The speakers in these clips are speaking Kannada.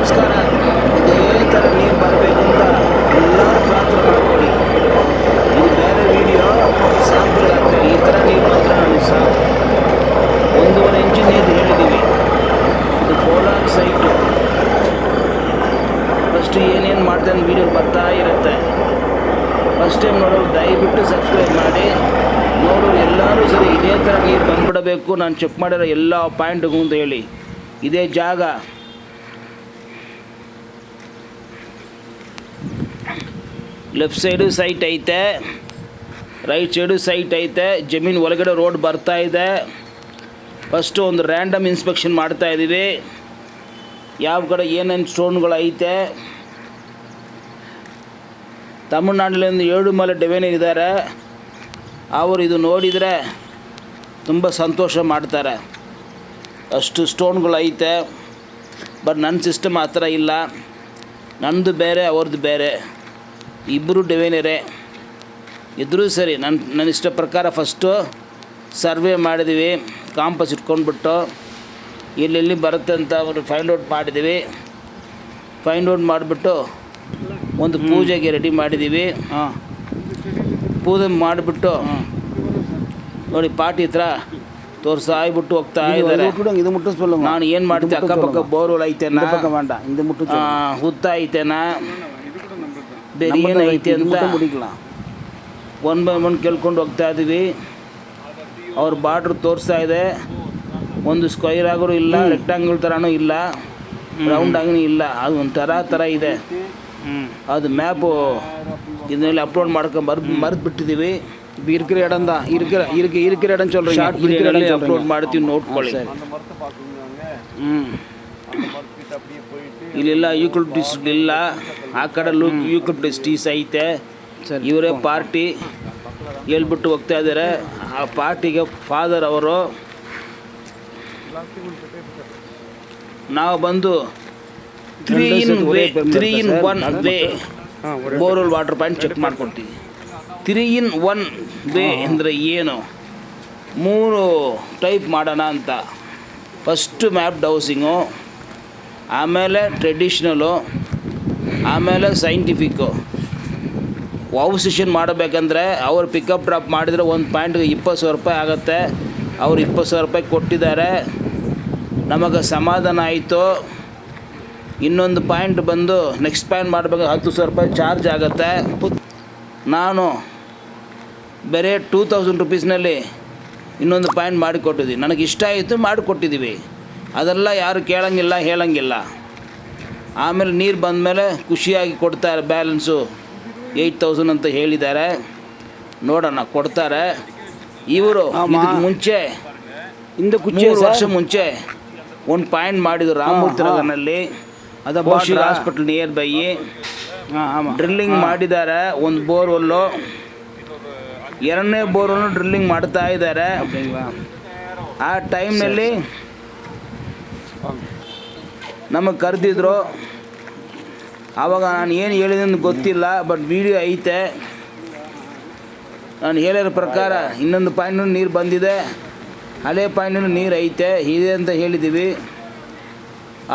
ನಮಸ್ಕಾರ. ಇದೇ ಥರ ನೀರು ಬರಬೇಕು ಅಂತ ಎಲ್ಲರೂ ಪ್ರಾರ್ಥನೆ ಮಾಡ್ಕೊಳ್ಳಿ. ಇದು ಬೇರೆ ವಿಡಿಯೋ ಸ್ಯಾಂಪಲ್ ಆಗ್ತದೆ. ಈ ಥರ ನೀರು ಬಂದರೆ ನನಗೆ ಸಾಕು. 1.5 ಇಂಚು ನೀರು ಹೇಳಿದ್ದೀವಿ. ಇದು ಕೋಲಾರ ಸೈಟು. ಫಸ್ಟು ಏನೇನು ಮಾಡ್ತೇನೆ ವೀಡಿಯೋ ಬರ್ತಾ ಇರುತ್ತೆ. ಫಸ್ಟ್ ಟೈಮ್ ನೋಡೋರು ದಯವಿಟ್ಟು ಸಬ್ಸ್ಕ್ರೈಬ್ ಮಾಡಿ. ನೋಡೋರು ಎಲ್ಲರೂ ಸರಿ ಇದೇ ಥರ ನೀರು ಬಂದುಬಿಡಬೇಕು, ನಾನು ಚೆಕ್ ಮಾಡಿರೋ ಎಲ್ಲ ಪಾಯಿಂಟ್ಗೂ ಅಂತ ಹೇಳಿ. ಇದೇ ಜಾಗ. ಲೆಫ್ಟ್ ಸೈಡು ಸೈಟ್ ಐತೆ, ರೈಟ್ ಸೈಡು ಸೈಟ್ ಐತೆ. ಜಮೀನು ಒಳಗಡೆ ರೋಡ್ ಬರ್ತಾ ಇದೆ. ಫಸ್ಟು ಒಂದು ರ್ಯಾಂಡಮ್ ಇನ್ಸ್ಪೆಕ್ಷನ್ ಮಾಡ್ತಾಯಿದ್ದೀವಿ. ಯಾವ ಕಡೆ ಏನೇನು ಸ್ಟೋನ್ಗಳು ಐತೆ. ತಮಿಳ್ನಾಡಿನಲ್ಲಿ 7 ಮಲೆ ಡಿವೈನರ್ ಇದ್ದಾರೆ. ಅವರು ಇದು ನೋಡಿದರೆ ತುಂಬ ಸಂತೋಷ ಮಾಡ್ತಾರೆ. ಅಷ್ಟು ಸ್ಟೋನ್ಗಳು ಐತೆ. ಬಟ್ ನನ್ನ ಸಿಸ್ಟಮ್ ಆ ಥರ ಇಲ್ಲ. ನನ್ನದು ಬೇರೆ, ಅವ್ರದ್ದು ಬೇರೆ. ಇಬ್ಬರು ಡಿವೈನರೇ ಇದ್ದರೂ ಸರಿ. ನನ್ನ ಇಷ್ಟ ಪ್ರಕಾರ ಫಸ್ಟು ಸರ್ವೆ ಮಾಡಿದ್ದೀವಿ. ಕಾಂಪಸ್ ಇಟ್ಕೊಂಡ್ಬಿಟ್ಟು ಎಲ್ಲೆಲ್ಲಿ ಬರುತ್ತೆ ಅಂತ ಅವರು ಫೈಂಡ್ ಔಟ್ ಮಾಡಿದ್ದೀವಿ. ಫೈಂಡ್ ಔಟ್ ಮಾಡಿಬಿಟ್ಟು ಒಂದು ಪೂಜೆಗೆ ರೆಡಿ ಮಾಡಿದ್ದೀವಿ. ಪೂಜೆ ಮಾಡಿಬಿಟ್ಟು ನೋಡಿ ಪಾಟಿ ಹತ್ರ ತೋರಿಸ್ತಾ ಆಗ್ಬಿಟ್ಟು ಹೋಗ್ತಾ ಇದ್ದಾರೆ. ನಾನು ಏನು ಮಾಡ್ತೀನಿ, ಅಕ್ಕಪಕ್ಕ ಬೋರ್ವೆಲ್ ಐತೆನಾ, ಹುತ್ತ ಐತೆನಾ, ಬೇರೆ ಏನು ಐತೆ ಅಂತ 1 by 1 ಕೇಳ್ಕೊಂಡು ಹೋಗ್ತಾ ಇದ್ದೀವಿ. ಅವ್ರ ಬಾರ್ಡ್ರ್ ತೋರಿಸ್ತಾ ಇದೆ. ಒಂದು ಸ್ಕ್ವೈರ್ ಆದರೂ ಇಲ್ಲ, ರೆಕ್ಟಾಂಗಲ್ ಥರನೂ ಇಲ್ಲ, ರೌಂಡ್ ಆಗಿನೂ ಇಲ್ಲ. ಅದು ಒಂದು ಥರ ಇದೆ. ಅದು ಮ್ಯಾಪು ಇದನ್ನೆಲ್ಲ ಅಪ್ಲೋಡ್ ಮಾಡ್ಕೊಂಡು ಮರೆತು ಬಿಟ್ಟಿದ್ದೀವಿ. இருக்கிற இடம் சொல்கிறேன். ಶಾರ್ಟ್ ವಿಡಿಯೋದಲ್ಲಿ ಅಪ್ಲೋಡ್ ಮಾಡ್ತೀವಿ, ನೋಡ್ಕೊಳ್ಳಿ. ಇಲ್ಲೆಲ್ಲ ಯೂಕಲಿಪ್ಟಸ್ ಇಲ್ಲ. ಆ ಕಡೆ ಯೂಕಲಿಪ್ಟಸ್ ಟೀಸ್ ಐತೆ. ಇವರೇ ಪಾರ್ಟಿ ಹೇಳ್ಬಿಟ್ಟು ಹೋಗ್ತಾ ಇದ್ದಾರೆ. ಆ ಪಾರ್ಟಿಗೆ ಫಾದರ್ ಅವರು. ನಾವು ಬಂದು 3 in 1 way borewell water point check ಮಾಡ್ಕೊಳ್ತೀವಿ. 3 in 1 ವೇ ಅಂದರೆ ಏನು, 3 ಟೈಪ್ ಮಾಡೋಣ ಅಂತ. ಫಸ್ಟು ಮ್ಯಾಪ್ ಡೌಸಿಂಗು, ಆಮೇಲೆ ಟ್ರೆಡಿಷ್ನಲು, ಆಮೇಲೆ ಸೈಂಟಿಫಿಕ್ಕು. ವಾವ್ ಸೆಷನ್ ಮಾಡಬೇಕಂದ್ರೆ ಅವ್ರು ಪಿಕಪ್ ಡ್ರಾಪ್ ಮಾಡಿದರೆ ಒಂದು ಪಾಯಿಂಟ್ಗೆ 20,000 ರೂಪಾಯಿ ಆಗುತ್ತೆ. ಅವ್ರು 20,000 ರೂಪಾಯಿ ಕೊಟ್ಟಿದ್ದಾರೆ. ನಮಗೆ ಸಮಾಧಾನ ಆಯಿತು. ಇನ್ನೊಂದು ಪಾಯಿಂಟ್ ಬಂದು ನೆಕ್ಸ್ಟ್ ಪಾಯಿಂಟ್ ಮಾಡಬೇಕು 10,000 ರೂಪಾಯಿ ಚಾರ್ಜ್ ಆಗುತ್ತೆ. ನಾನು ಬೇರೆ 2,000 ರುಪೀಸ್ನಲ್ಲಿ ಇನ್ನೊಂದು ಪಾಯಿಂಟ್ ಮಾಡಿಕೊಟ್ಟಿದ್ದೀವಿ. ನನಗೆ ಇಷ್ಟ ಆಯಿತು, ಮಾಡಿಕೊಟ್ಟಿದ್ದೀವಿ. ಅದೆಲ್ಲ ಯಾರು ಕೇಳೋಂಗಿಲ್ಲ, ಹೇಳೋಂಗಿಲ್ಲ. ಆಮೇಲೆ ನೀರು ಬಂದಮೇಲೆ ಖುಷಿಯಾಗಿ ಕೊಡ್ತಾರೆ. ಬ್ಯಾಲೆನ್ಸು 8,000 ಅಂತ ಹೇಳಿದ್ದಾರೆ. ನೋಡೋಣ, ಕೊಡ್ತಾರೆ. ಇವರು ಇದಕ್ಕೆ ಮುಂಚೆ 3 ವರ್ಷ ಮುಂಚೆ ಒಂದು ಪಾಯಿಂಟ್ ಮಾಡಿದ್ರು ರಾಮಮೂರ್ತಿ ನಗರ್ನಲ್ಲಿ. ಅದು ಬೋಶಿಗ ಹಾಸ್ಪಿಟಲ್ ನಿಯರ್ ಬೈ. ಡ್ರಿಲ್ಲಿಂಗ್ ಮಾಡಿದ್ದಾರೆ. ಒಂದು ಬೋರ್ವೆಲ್ಲು, 2ನೇ ಬೋರ್ವೆಲ್ಲು ಡ್ರಿಲ್ಲಿಂಗ್ ಮಾಡ್ತಾ ಇದ್ದಾರೆ. ಆ ಟೈಮ್ನಲ್ಲಿ ನಮಗೆ ಕರೆದಿದ್ರು. ಆವಾಗ ನಾನು ಏನು ಹೇಳಿದೆ ಅಂತ ಗೊತ್ತಿಲ್ಲ, ಬಟ್ ವಿಡಿಯೋ ಐತೆ. ನಾನು ಹೇಳಿರೋ ಪ್ರಕಾರ ಇನ್ನೊಂದು ಪಾಯಿಂಟ್ ನೀರು ಬಂದಿದೆ, ಹಳೆ ಪಾಯಿಂಟ್ ನೀರು ಐತೆ ಇದೆ ಅಂತ ಹೇಳಿದ್ದೀವಿ.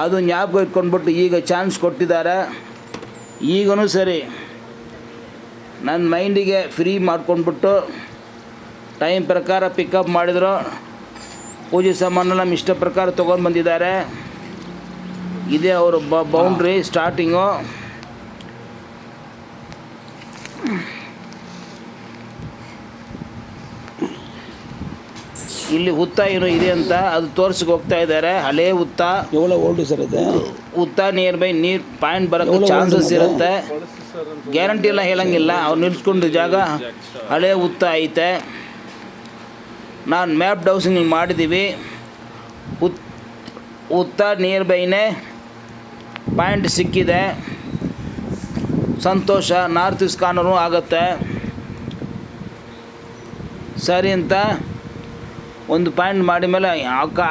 ಅದು ಜ್ಞಾಪಕ ಇಟ್ಕೊಂಡ್ಬಿಟ್ಟು ಈಗ ಚಾನ್ಸ್ ಕೊಟ್ಟಿದ್ದಾರೆ. ಈಗಲೂ ಸರಿ ನನ್ನ ಮೈಂಡಿಗೆ ಫ್ರೀ ಮಾಡ್ಕೊಂಡ್ಬಿಟ್ಟು ಟೈಮ್ ಪ್ರಕಾರ ಪಿಕಪ್ ಮಾಡಿದ್ರು. ಪೂಜೆ ಸಾಮಾನೆಲ್ಲ ನಮ್ಮ ಇಷ್ಟ ಪ್ರಕಾರ ತೊಗೊಂಡು ಬಂದಿದ್ದಾರೆ. ಇದೇ ಅವರು ಬೌಂಡ್ರಿ ಸ್ಟಾರ್ಟಿಂಗು. ಇಲ್ಲಿ ಹುತ್ತ ಏನೋ ಇದೆ ಅಂತ ಅದು ತೋರಿಸಿಗೆ ಹೋಗ್ತಾ ಇದ್ದಾರೆ. ಹಳೇ ಹುತ್ತ. ಓಲ್ಡ್ ಸರ್ ಇದೆ. ಹುತ್ತ ನಿಯರ್ ಬೈ ನೀರು ಪಾಯಿಂಟ್ ಬರೋಕ್ಕೆ ಚಾನ್ಸಸ್ ಇರುತ್ತೆ. ಗ್ಯಾರಂಟಿ ಎಲ್ಲ ಹೇಳಂಗಿಲ್ಲ. ಅವ್ರು ನಿಲ್ಸ್ಕೊಂಡು ಜಾಗ ಹಳೇ ಹುತ್ತ ಐತೆ. ನಾನು ಮ್ಯಾಪ್ ಡೌಸಿಂಗ್ ಮಾಡಿದ್ದೀವಿ. ಹುತ್ತ ನಿಯರ್ ಬೈನೇ ಪಾಯಿಂಟ್ ಸಿಕ್ಕಿದೆ. ಸಂತೋಷ. ನಾರ್ತ್ ಈಸ್ಟ್ ಕಾರ್ನರು ಆಗುತ್ತೆ ಸರಿ ಅಂತ ಒಂದು ಪಾಯಿಂಟ್ ಮಾಡಿ ಮೇಲೆ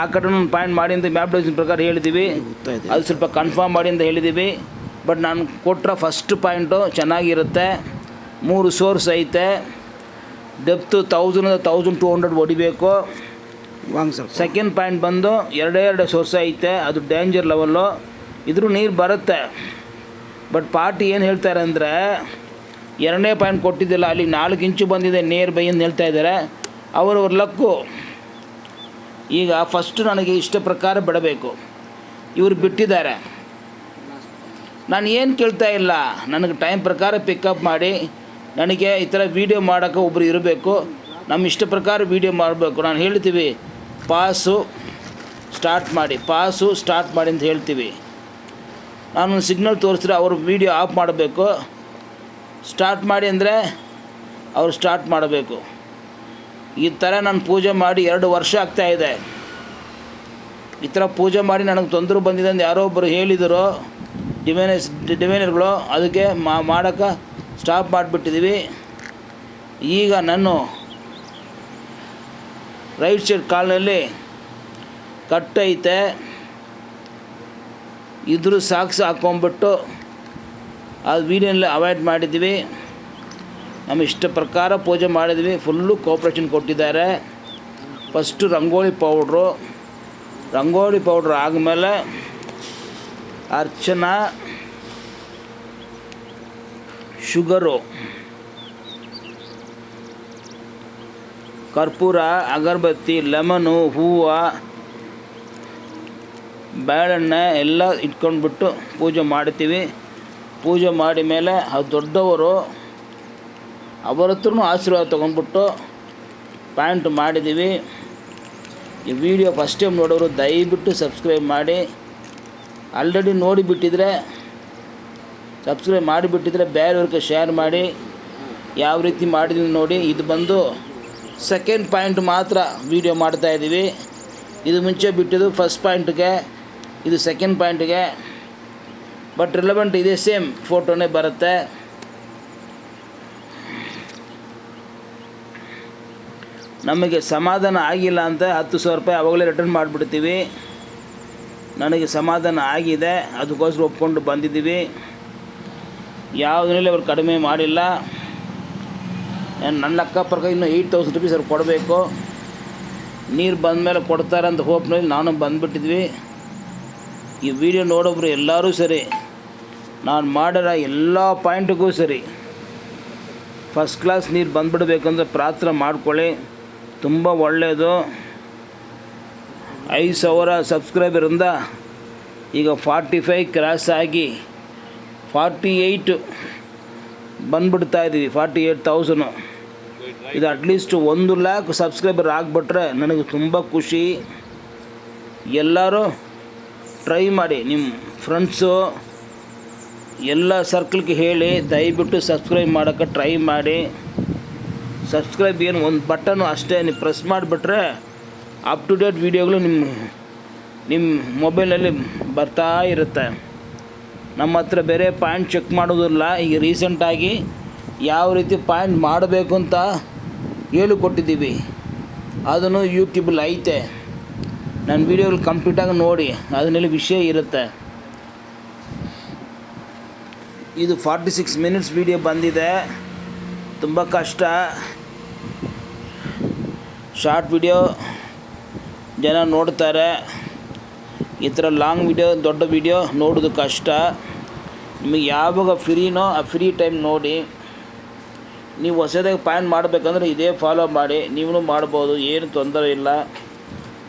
ಆ ಕಡೆ ಒಂದು ಪಾಯಿಂಟ್ ಮಾಡಿ ಅಂತ ಮ್ಯಾಪ್ ಡೌಸಿಂಗ್ ಪ್ರಕಾರ ಹೇಳಿದ್ದೀವಿ. ಅದು ಸ್ವಲ್ಪ ಕನ್ಫರ್ಮ್ ಮಾಡಿ ಅಂತ ಹೇಳಿದ್ದೀವಿ. ಬಟ್ ನಾನು ಕೊಟ್ಟರೆ ಫಸ್ಟ್ ಪಾಯಿಂಟು ಚೆನ್ನಾಗಿರುತ್ತೆ. 3 ಸೋರ್ಸ್ ಐತೆ. ಡೆಪ್ತು 1,200 ಹೊಡಿಬೇಕು. ಸೆಕೆಂಡ್ ಪಾಯಿಂಟ್ ಬಂದು 2 ಸೋರ್ಸ್ ಐತೆ. ಅದು ಡೇಂಜರ್ ಲೆವೆಲ್ಲು. ಇದ್ರೂ ನೀರು ಬರುತ್ತೆ. ಬಟ್ ಪಾರ್ಟಿ ಏನು ಹೇಳ್ತಾರೆ ಅಂದರೆ 2ನೇ ಪಾಯಿಂಟ್ ಕೊಟ್ಟಿದ್ದಿಲ್ಲ, ಅಲ್ಲಿ 4 ಇಂಚು ಬಂದಿದೆ ನಿಯರ್ ಬೈ ಅಂತ ಹೇಳ್ತಾ ಇದ್ದಾರೆ. ಅವರವ್ರ ಲಕ್ಕು. ಈಗ ಫಸ್ಟು ನನಗೆ ಇಷ್ಟ ಪ್ರಕಾರ ಬಿಡಬೇಕು. ಇವರು ಬಿಟ್ಟಿದ್ದಾರೆ. ನಾನು ಏನು ಕೇಳ್ತಾ ಇಲ್ಲ, ನನಗೆ ಟೈಮ್ ಪ್ರಕಾರ ಪಿಕಪ್ ಮಾಡಿ ನನಗೆ ಈ ಥರ ವೀಡಿಯೋ ಮಾಡೋಕ್ಕೆ ಒಬ್ಬರು ಇರಬೇಕು. ನಮ್ಮ ಇಷ್ಟ ಪ್ರಕಾರ ವೀಡಿಯೋ ಮಾಡಬೇಕು. ನಾನು ಹೇಳ್ತೀವಿ ಪಾಸು ಸ್ಟಾರ್ಟ್ ಮಾಡಿ ಅಂತ ಹೇಳ್ತೀವಿ. ನಾನೊಂದು ಸಿಗ್ನಲ್ ತೋರಿಸಿದ್ರೆ ಅವರು ವೀಡಿಯೋ ಆಫ್ ಮಾಡಬೇಕು. ಸ್ಟಾರ್ಟ್ ಮಾಡಿ ಅಂದರೆ ಅವರು ಸ್ಟಾರ್ಟ್ ಮಾಡಬೇಕು. ಈ ಥರ ನಾನು ಪೂಜೆ ಮಾಡಿ 2 ವರ್ಷ ಆಗ್ತಾಯಿದೆ. ಈ ಥರ ಪೂಜೆ ಮಾಡಿ ನನಗೆ ತೊಂದರೆ ಬಂದಿದೆ ಅಂತ ಯಾರೋ ಒಬ್ಬರು ಹೇಳಿದರು ಡಿವೈನರ್ಗಳು. ಅದಕ್ಕೆ ಮಾಡೋಕ್ಕೆ ಸ್ಟಾಪ್ ಮಾಡಿಬಿಟ್ಟಿದ್ದೀವಿ. ಈಗ ನಾನು ರೈಟ್ ಸೈಡ್ ಕಾಲಿನಲ್ಲಿ ಕಟ್ಟೈತೆ, ಇದ್ರೂ ಸಾಕ್ಸ್ ಹಾಕ್ಕೊಂಬಿಟ್ಟು ಅದು ವೀಡಿಯೋನಲ್ಲಿ ಅವಾಯ್ಡ್ ಮಾಡಿದ್ವಿ. ನಮ್ಮ ಇಷ್ಟ ಪ್ರಕಾರ ಪೂಜೆ ಮಾಡಿದ್ವಿ. ಫುಲ್ಲು ಕೋಪ್ರೇಷನ್ ಕೊಟ್ಟಿದ್ದಾರೆ. ಫಸ್ಟು ರಂಗೋಲಿ ಪೌಡ್ರ್ ಆದಮೇಲೆ ಅರ್ಚನಾ, ಶುಗರು, ಕರ್ಪೂರ, ಅಗರಬತ್ತಿ, ಲೆಮನು, ಹೂವು, ಬಾಳೆಹಣ್ಣೆ ಎಲ್ಲ ಇಟ್ಕೊಂಡ್ಬಿಟ್ಟು ಪೂಜೆ ಮಾಡ್ತೀವಿ. ಪೂಜೆ ಮಾಡಿ ಮೇಲೆ ಅದು ದೊಡ್ಡವರು ಅವರ ಹತ್ರನೂ ಆಶೀರ್ವಾದ ತೊಗೊಂಡ್ಬಿಟ್ಟು ಪಾಯಿಂಟ್ ಮಾಡಿದ್ದೀವಿ. ಈ ವಿಡಿಯೋ ಫಸ್ಟ್ ಟೈಮ್ ನೋಡೋರು ದಯವಿಟ್ಟು ಸಬ್ಸ್ಕ್ರೈಬ್ ಮಾಡಿ. ಆಲ್ರೆಡಿ ನೋಡಿಬಿಟ್ಟಿದ್ರೆ ಸಬ್ಸ್ಕ್ರೈಬ್ ಮಾಡಿಬಿಟ್ಟಿದ್ರೆ ಬೇರೆಯವ್ರಿಗೆ ಶೇರ್ ಮಾಡಿ. ಯಾವ ರೀತಿ ಮಾಡಿದ್ದೀನಿ ನೋಡಿ. ಇದು ಬಂದು ಸೆಕೆಂಡ್ ಪಾಯಿಂಟ್ ಮಾತ್ರ ವೀಡಿಯೋ ಮಾಡ್ತಾಯಿದ್ದೀವಿ. ಇದು ಮುಂಚೆ ಬಿಟ್ಟಿದ್ದು ಫಸ್ಟ್ ಪಾಯಿಂಟ್ಗೆ, ಇದು ಸೆಕೆಂಡ್ ಪಾಯಿಂಟ್ಗೆ. ಬಟ್ ರಿಲೆವೆಂಟ್ ಇದೆ, ಸೇಮ್ ಫೋಟೋನೇ ಬರುತ್ತೆ. ನಮಗೆ ಸಮಾಧಾನ ಆಗಿಲ್ಲ ಅಂತ 10,000 ರೂಪಾಯಿ ಆವಾಗಲೇ ರಿಟರ್ನ್ ಮಾಡಿಬಿಡ್ತೀವಿ. ನನಗೆ ಸಮಾಧಾನ ಆಗಿದೆ, ಅದಕ್ಕೋಸ್ಕರ ಒಪ್ಕೊಂಡು ಬಂದಿದ್ದೀವಿ. ಯಾವುದರಲ್ಲಿ ಅವ್ರು ಕಡಿಮೆ ಮಾಡಿಲ್ಲ. ನನ್ನ ಅಕ್ಕಪಕ್ಕ ಇನ್ನೂ 8,000 ರೂಪೀಸ್ ಅವ್ರು ಕೊಡಬೇಕು. ನೀರು ಬಂದಮೇಲೆ ಕೊಡ್ತಾರೆ ಅಂತ ಹೋಪ್ನಲ್ಲಿ ನಾನು ಬಂದುಬಿಟ್ಟಿದ್ವಿ. ಈ ವಿಡಿಯೋ ನೋಡೋಬ್ರು ಎಲ್ಲರೂ ಸರಿ, ನಾನು ಮಾಡಿರೋ ಎಲ್ಲ ಪಾಯಿಂಟಿಗೂ ಸರಿ ಫಸ್ಟ್ ಕ್ಲಾಸ್ ನೀರು ಬಂದುಬಿಡ್ಬೇಕಂದ್ರೆ ಪ್ರಾರ್ಥನೆ ಮಾಡ್ಕೊಳ್ಳಿ. ತುಂಬ ಒಳ್ಳೆಯದು. 5,000 ಸಬ್ಸ್ಕ್ರೈಬರಿಂದ ಈಗ 45 ಕ್ರಾಸ್ ಆಗಿ 48 ಬಂದುಬಿಡ್ತಾಯಿದ್ದೀವಿ. 48,000. ಇದು ಅಟ್ಲೀಸ್ಟ್ 1 ಲ್ಯಾಕ್ ಸಬ್ಸ್ಕ್ರೈಬರ್ ಆಗಿಬಿಟ್ರೆ ನನಗೆ ತುಂಬ ಖುಷಿ. ಎಲ್ಲರೂ ಟ್ರೈ ಮಾಡಿ, ನಿಮ್ಮ ಫ್ರೆಂಡ್ಸು ಎಲ್ಲ ಸರ್ಕಲ್ಗೆ ಹೇಳಿ ದಯವಿಟ್ಟು ಸಬ್ಸ್ಕ್ರೈಬ್ ಮಾಡೋಕ್ಕೆ ಟ್ರೈ ಮಾಡಿ. ಸಬ್ಸ್ಕ್ರೈಬ್ ಏನು ಒಂದು ಬಟನ್ನು ಅಷ್ಟೇ, ನೀವು ಪ್ರೆಸ್ ಮಾಡಿಬಿಟ್ರೆ ಅಪ್ ಟು ಡೇಟ್ ವೀಡಿಯೋಗಳು ನಿಮ್ಮ ಮೊಬೈಲಲ್ಲಿ ಬರ್ತಾ ಇರುತ್ತೆ. ನಮ್ಮ ಹತ್ರ ಬೇರೆ ಪಾಯಿಂಟ್ ಚೆಕ್ ಮಾಡೋದಿಲ್ಲ. ಈಗ ರೀಸೆಂಟಾಗಿ ಯಾವ ರೀತಿ ಪಾಯಿಂಟ್ ಮಾಡಬೇಕು ಅಂತ ಹೇಳಿಕೊಟ್ಟಿದ್ದೀವಿ. ಅದನ್ನು ಯೂಟ್ಯೂಬಲ್ಲಿ ಐತೆ. ನನ್ನ ವೀಡಿಯೋಗಳು ಕಂಪ್ಲೀಟಾಗಿ ನೋಡಿ, ಅದರಲ್ಲಿ ವಿಷಯ ಇರುತ್ತೆ. ಇದು 46 ಮಿನಿಟ್ಸ್ ವೀಡಿಯೋ ಬಂದಿದೆ. ತುಂಬ ಕಷ್ಟ. ಶಾರ್ಟ್ ವಿಡಿಯೋ ಜನ ನೋಡ್ತಾರೆ. ಈ ಥರ ಲಾಂಗ್ ವಿಡಿಯೋ, ದೊಡ್ಡ ವಿಡಿಯೋ ನೋಡೋದು ಕಷ್ಟ. ನಿಮಗೆ ಯಾವಾಗ ಫ್ರೀನೋ ಆ ಫ್ರೀ ಟೈಮ್ ನೋಡಿ. ನೀವು ಹೊಸದಾಗಿ ಪಾಯಿಂಟ್ ಮಾಡಬೇಕಂದ್ರೆ ಇದೇ ಫಾಲೋ ಮಾಡಿ, ನೀವೂ ಮಾಡ್ಬೋದು, ಏನು ತೊಂದರೆ ಇಲ್ಲ.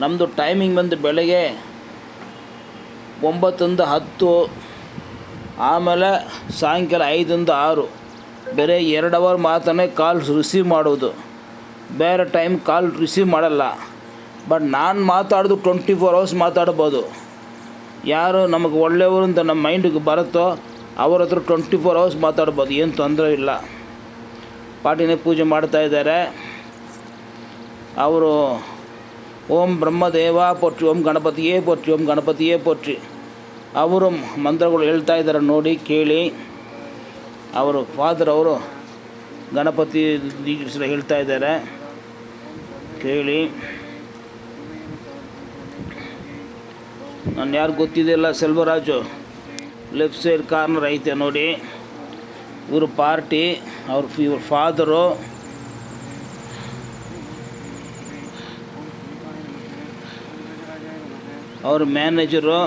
ನಮ್ಮದು ಟೈಮಿಂಗ್ ಬಂದು ಬೆಳಗ್ಗೆ 9 ರಿಂದ 10, ಆಮೇಲೆ ಸಾಯಂಕಾಲ 5 ರಿಂದ 6. ಬೇರೆ 2 ಅವರ್ ಮಾತ್ರನೇ ಕಾಲ್ ರಿಸೀವ್ ಮಾಡೋದು, ಬೇರೆ ಟೈಮ್ ಕಾಲ್ ರಿಸೀವ್ ಮಾಡಲ್ಲ. ಬಟ್ ನಾನು ಮಾತಾಡೋದು 24 ಅವರ್ಸ್ ಮಾತಾಡ್ಬೋದು. ಯಾರು ನಮಗೆ ಒಳ್ಳೆಯವರು ಅಂತ ನಮ್ಮ ಮೈಂಡಿಗೆ ಬರುತ್ತೋ ಅವ್ರ ಹತ್ರ 24 ಅವರ್ಸ್ ಮಾತಾಡ್ಬೋದು, ಏನು ತೊಂದರೆ ಇಲ್ಲ. ಪಾಟಿನೇ ಪೂಜೆ ಮಾಡ್ತಾಯಿದ್ದಾರೆ ಅವರು. ಓಂ ಬ್ರಹ್ಮದೇವ ಪೊಟ್ರಿ, ಓಂ ಗಣಪತಿಯೇ ಪೊಟ್ರಿ, ಓಂ ಗಣಪತಿಯೇ ಪೊಟ್ರಿ. ಅವರು ಮಂತ್ರಗಳು ಹೇಳ್ತಾ ಇದ್ದಾರೆ ನೋಡಿ, ಕೇಳಿ. ಅವರು ಫಾದರ್ ಅವರು ಗಣಪತಿ ಹೆಸರು ಹೇಳ್ತಾ ಇದ್ದಾರೆ, ಕೇಳಿ. ನಾನು ಯಾರು ಗೊತ್ತಿದೆಯಲ್ಲ, ಸೆಲ್ವರಾಜು ಲೆಫ್ಟ್ ಸೈಡ್ ಕಾರ್ನರ್ ಐತೆ ನೋಡಿ. ಇವರು ಪಾರ್ಟಿ, ಇವ್ರ ಫಾದರು. ಅವ್ರ ಮ್ಯಾನೇಜರು.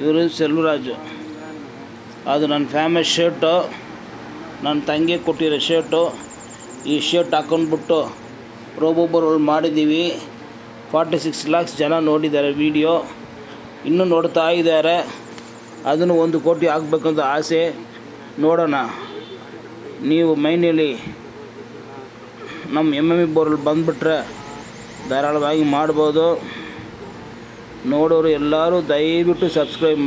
ಇವರು ಸೆಲ್ವರಾಜು. ಅದು ನನ್ನ ಫೇಮಸ್ ಶರ್ಟು, ನನ್ನ ತಂಗಿ ಕೊಟ್ಟಿರೋ ಶರ್ಟು. ಈ ಶರ್ಟ್ ಹಾಕೊಂಡ್ಬಿಟ್ಟು ರೋಬೋಬರ್ ಮಾಡಿದ್ದೀವಿ. 46 lakhs ಜನ ನೋಡಿದ್ದಾರೆ ವಿಡಿಯೋ, ಇನ್ನೂ ನೋಡ್ತಾ ಇದ್ದಾರೆ. ಅದನ್ನು 1 ಕೋಟಿ ಆಗಬೇಕಂತ ಆಸೆ. ನೋಡೋಣ. ನೀವು ಮೈನಲ್ಲಿ ನಮ್ಮ MMA ಬೋರಲ್ಲಿ ಬಂದುಬಿಟ್ರೆ ಧಾರಾಳವಾಗಿ ಮಾಡ್ಬೋದು. ನೋಡೋರು ಎಲ್ಲರೂ ದಯವಿಟ್ಟು ಸಬ್ಸ್ಕ್ರೈಬ್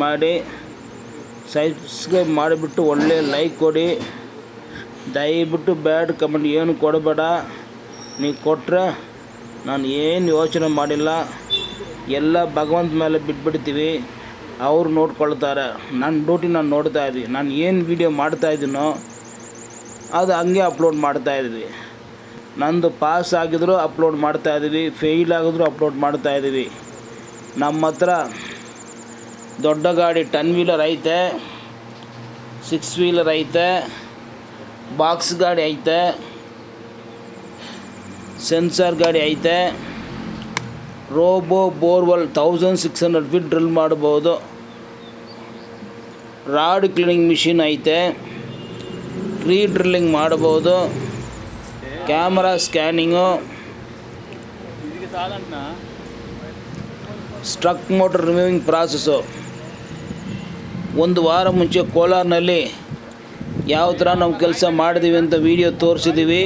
ಮಾಡಿಬಿಟ್ಟು ಒಳ್ಳೆ ಲೈಕ್ ಕೊಡಿ. ದಯವಿಟ್ಟು ಬ್ಯಾಡ್ ಕಮೆಂಟ್ ಏನು ಕೊಡಬೇಡ. ನೀವು ಕೊಟ್ಟರೆ ನಾನು ಏನು ಯೋಚನೆ ಮಾಡಿಲ್ಲ, ಎಲ್ಲ ಭಗವಂತ ಮೇಲೆ ಬಿಟ್ಬಿಡ್ತೀವಿ. ಅವ್ರು ನೋಡ್ಕೊಳ್ತಾರೆ. ನನ್ನ ಡ್ಯೂಟಿ ನಾನು ನೋಡ್ತಾ ಇದ್ವಿ. ನಾನು ಏನು ವೀಡಿಯೋ ಮಾಡ್ತಾಯಿದ್ದೀನೋ ಅದು ಹಂಗೆ ಅಪ್ಲೋಡ್ ಮಾಡ್ತಾಯಿದ್ವಿ. ನಂದು ಪಾಸ್ ಆಗಿದ್ರು ಅಪ್ಲೋಡ್ ಮಾಡ್ತಾಯಿದ್ವಿ, ಫೇಲ್ ಆಗಿದ್ರು ಅಪ್ಲೋಡ್ ಮಾಡ್ತಾಯಿದ್ವಿ. ನಮ್ಮ ಹತ್ರ ದೊಡ್ಡ ಗಾಡಿ 10 wheeler ಐತೆ, 6 wheeler ಐತೆ, ಬಾಕ್ಸ್ ಗಾಡಿ ಐತೆ, ಸೆನ್ಸಾರ್ ಗಾಡಿ ಐತೆ, ರೋಬೋ ಬೋರ್ವೆಲ್ 1600 feet ಡ್ರಿಲ್ ಮಾಡ್ಬೋದು, ರಾಡ್ ಕ್ಲೀನಿಂಗ್ ಮಿಷಿನ್ ಐತೆ, ಟ್ರೀ ಡ್ರಿಲ್ಲಿಂಗ್ ಮಾಡ್ಬೋದು, camera scanning, struck motor removing process. 1 ವಾರ ಮುಂಚೆ ಕೋಲಾರ್ನಲ್ಲಿ ಯಾವ ಥರ ನಾವು ಕೆಲಸ ಮಾಡಿದ್ದೀವಿ ಅಂತ ವಿಡಿಯೋ ತೋರಿಸಿದ್ದೀವಿ.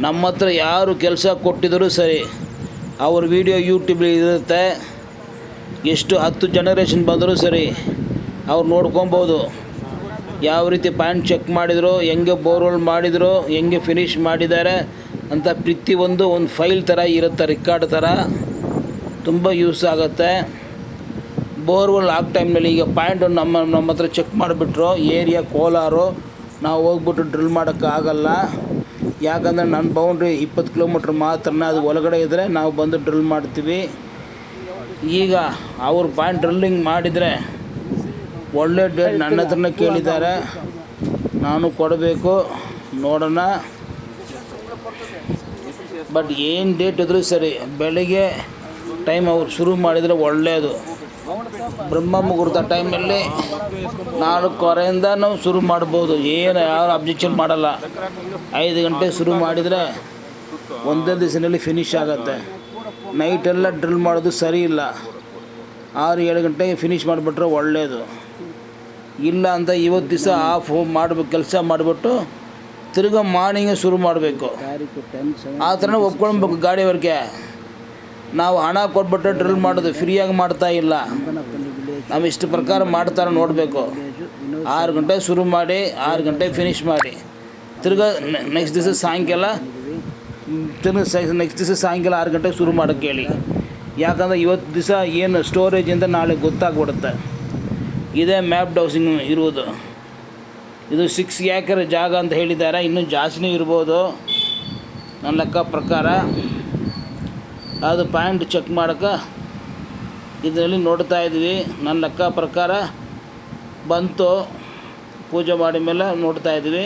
ನಮ್ಮ ಹತ್ರ ಯಾರು ಕೆಲಸ ಕೊಟ್ಟಿದ್ದರೂ ಸರಿ ಅವ್ರ ವಿಡಿಯೋ ಯೂಟ್ಯೂಬಲ್ಲಿ ಇರುತ್ತೆ. ಎಷ್ಟು 10 ಜನರೇಷನ್ ಬಂದರೂ ಸರಿ ಅವ್ರು ನೋಡ್ಕೊಬೋದು. ಯಾವ ರೀತಿ ಪಾಯಿಂಟ್ ಚೆಕ್ ಮಾಡಿದ್ರು, ಹೆಂಗೆ ಬೋರ್ವೆಲ್ ಮಾಡಿದರು, ಹೆಂಗೆ ಫಿನಿಷ್ ಮಾಡಿದ್ದಾರೆ ಅಂತ ಪ್ರತಿಯೊಂದು ಒಂದು ಫೈಲ್ ಥರ ಇರುತ್ತೆ, ರೆಕಾರ್ಡ್ ಥರ. ತುಂಬ ಯೂಸ್ ಆಗುತ್ತೆ. ಬೋರ್ವೆಲ್ ಆಗೋ ಟೈಮ್ನಲ್ಲಿ ಈಗ ಪಾಯಿಂಟ್ ನಮ್ಮ ಹತ್ರ ಚೆಕ್ ಮಾಡಿಬಿಟ್ರು, ಏರಿಯಾ ಕೋಲಾರು, ನಾವು ಹೋಗ್ಬಿಟ್ಟು ಡ್ರಿಲ್ ಮಾಡೋಕ್ಕಾಗಲ್ಲ. ಯಾಕಂದರೆ ನನ್ನ ಬೌಂಡ್ರಿ 20 ಕಿಲೋಮೀಟ್ರ್ ಮಾತ್ರ, ಅದು ಒಳಗಡೆ ಇದ್ದರೆ ನಾವು ಬಂದು ಡ್ರಿಲ್ ಮಾಡ್ತೀವಿ. ಈಗ ಅವ್ರ ಪಾಯಿಂಟ್ ಡ್ರಿಲ್ಲಿಂಗ್ ಮಾಡಿದರೆ ಒಳ್ಳೆ ಡೇಟ್ ನನ್ನ ಹತ್ರನೇ ಕೇಳಿದ್ದಾರೆ, ನಾನು ಕೊಡಬೇಕು. ನೋಡೋಣ. ಬಟ್ ಏನು ಡೇಟ್ ಇದ್ರೂ ಸರಿ ಬೆಳಿಗ್ಗೆ ಟೈಮ್ ಅವ್ರು ಶುರು ಮಾಡಿದರೆ ಒಳ್ಳೆಯದು. ಬ್ರಹ್ಮ ಮುಹೂರ್ತ ಟೈಮಲ್ಲಿ 4:15 ನಾವು ಶುರು ಮಾಡ್ಬೋದು. ಏನು ಯಾರು ಅಬ್ಜೆಕ್ಷನ್ ಮಾಡಲ್ಲ. 5 ಗಂಟೆ ಶುರು ಮಾಡಿದರೆ ಒಂದೇ ದಿವಸದಲ್ಲಿ ಫಿನಿಷ್ ಆಗುತ್ತೆ. ನೈಟೆಲ್ಲ ಡ್ರಿಲ್ ಮಾಡೋದು ಸರಿ ಇಲ್ಲ. 6-7 ಗಂಟೆಗೆ ಫಿನಿಷ್ ಮಾಡಿಬಿಟ್ರೆ ಒಳ್ಳೆಯದು. ಇಲ್ಲ ಅಂತ ಇವತ್ತು ದಿವಸ ಆಫ್ ಮಾಡಬೇಕು, ಕೆಲಸ ಮಾಡಿಬಿಟ್ಟು ತಿರ್ಗಾ ಮಾರ್ನಿಂಗೇ ಶುರು ಮಾಡಬೇಕು. ಆ ಥರನೇ ಒಪ್ಕೊಳ್ಬೇಕು ಗಾಡಿಯವ್ರಿಗೆ. ನಾವು ಹಣ ಕೊಟ್ಬಿಟ್ಟು ಡ್ರಿಲ್ ಮಾಡೋದು, ಫ್ರೀಯಾಗಿ ಮಾಡ್ತಾ ಇಲ್ಲ. ನಾವು ಇಷ್ಟು ಪ್ರಕಾರ ಮಾಡ್ತಾರೆ ನೋಡಬೇಕು. 6 ಗಂಟೆ ಶುರು ಮಾಡಿ 6 ಗಂಟೆ ಫಿನಿಷ್ ಮಾಡಿ ತಿರ್ಗಾ ನೆಕ್ಸ್ಟ್ ದಿವಸ ಸಾಯಂಕಾಲ 6 ಗಂಟೆಗೆ ಶುರು ಮಾಡೋಕ್ಕೆ ಹೇಳಿ. ಯಾಕಂದರೆ ಇವತ್ತು ದಿವಸ ಏನು ಸ್ಟೋರೇಜ್ ಅಂತ ನಾಳೆ ಗೊತ್ತಾಗ್ಬಿಡುತ್ತೆ. ಇದೇ ಮ್ಯಾಪ್ ಹೌಸಿಂಗ್ ಇರುವುದು. ಇದು 6 acre ಜಾಗ ಅಂತ ಹೇಳಿದ್ದಾರೆ, ಇನ್ನೂ ಜಾಸ್ತಿನೇ ಇರ್ಬೋದು ನನ್ನ ಲೆಕ್ಕ ಪ್ರಕಾರ. ಅದು ಪಾಯಿಂಟ್ ಚೆಕ್ ಮಾಡೋಕ್ಕೆ ಇದರಲ್ಲಿ ನೋಡ್ತಾ ಇದ್ವಿ. ನನ್ನ ಲೆಕ್ಕ ಪ್ರಕಾರ ಬಂತು. ಪೂಜೆ ಮಾಡಿದ ಮೇಲೆ ನೋಡ್ತಾ ಇದ್ವಿ.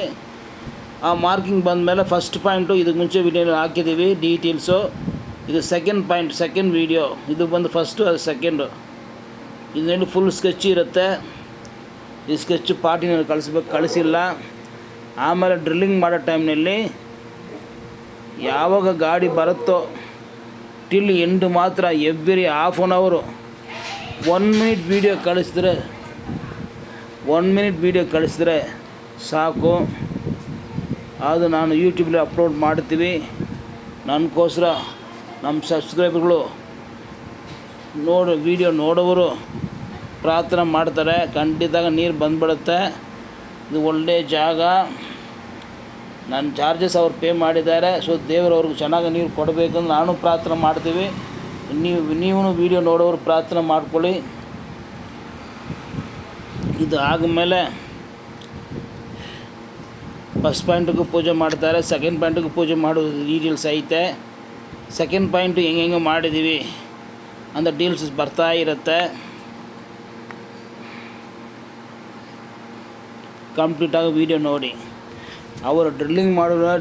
ಆ ಮಾರ್ಕಿಂಗ್ ಬಂದ ಮೇಲೆ ಫಸ್ಟ್ ಪಾಯಿಂಟು ಇದಕ್ಕೆ ಮುಂಚೆ ವಿಡಿಯೋ ಹಾಕಿದ್ದೀವಿ ಡೀಟೇಲ್ಸು. ಇದು ಸೆಕೆಂಡ್ ಪಾಯಿಂಟ್, ಸೆಕೆಂಡ್ ವೀಡಿಯೋ. ಇದು ಬಂದು ಫಸ್ಟು, ಅದು ಸೆಕೆಂಡು. ಇದರಲ್ಲಿ ಫುಲ್ ಸ್ಕೆಚ್ ಇರುತ್ತೆ. ಈ ಸ್ಕೆಚ್ ಪಾರ್ಟಿನಲ್ಲಿ ಕಳಿಸಿಲ್ಲ. ಆಮೇಲೆ ಡ್ರಿಲ್ಲಿಂಗ್ ಮಾಡೋ ಟೈಮ್ನಲ್ಲಿ ಯಾವಾಗ ಗಾಡಿ ಬರುತ್ತೋ ಟಿಲ್ ಎಂಡ್ ಮಾತ್ರ ಎವ್ರಿ ಹಾಫ್ ಆನ್ ಅವರು 1 minute ವೀಡಿಯೋ ಕಳಿಸಿದ್ರೆ ಸಾಕು. ಅದು ನಾನು ಯೂಟ್ಯೂಬಲ್ಲಿ ಅಪ್ಲೋಡ್ ಮಾಡ್ತೀವಿ. ನನಗೋಸ್ಕರ ನಮ್ಮ ಸಬ್ಸ್ಕ್ರೈಬರ್ಗಳು ವಿಡಿಯೋ ನೋಡೋರು ಪ್ರಾರ್ಥನೆ ಮಾಡ್ತಾರೆ. ಖಂಡಿತ ನೀರು ಬಂದುಬಿಡುತ್ತೆ. ಇದು ಒಳ್ಳೆಯ ಜಾಗ. ನನ್ನ ಚಾರ್ಜಸ್ ಅವ್ರು ಪೇ ಮಾಡಿದ್ದಾರೆ. ಸೊ ದೇವರವ್ರಿಗೆ ಚೆನ್ನಾಗಿ ನೀರು ಕೊಡಬೇಕು ಅಂತ ನಾನು ಪ್ರಾರ್ಥನೆ ಮಾಡ್ತೀವಿ. ನೀವು ವೀಡಿಯೋ ನೋಡೋರು ಪ್ರಾರ್ಥನೆ ಮಾಡ್ಕೊಳ್ಳಿ. ಇದು ಆದಮೇಲೆ ಫಸ್ಟ್ ಪಾಯಿಂಟಿಗೂ ಪೂಜೆ ಮಾಡ್ತಾರೆ, ಸೆಕೆಂಡ್ ಪಾಯಿಂಟಿಗೂ ಪೂಜೆ ಮಾಡೋದು ಡೀಟೇಲ್ಸ್ ಐತೆ. ಸೆಕೆಂಡ್ ಪಾಯಿಂಟು ಹೆಂಗೆ ಮಾಡಿದ್ದೀವಿ ಅಂತ ಡೀಲ್ಸ್ ಬರ್ತಾ ಇರುತ್ತೆ. ಕಂಪ್ಲೀಟಾಗಿ ವೀಡಿಯೋ ನೋಡಿ. ಅವರು ಡ್ರಿಲ್ಲಿಂಗ್ ಮಾಡಿರೋ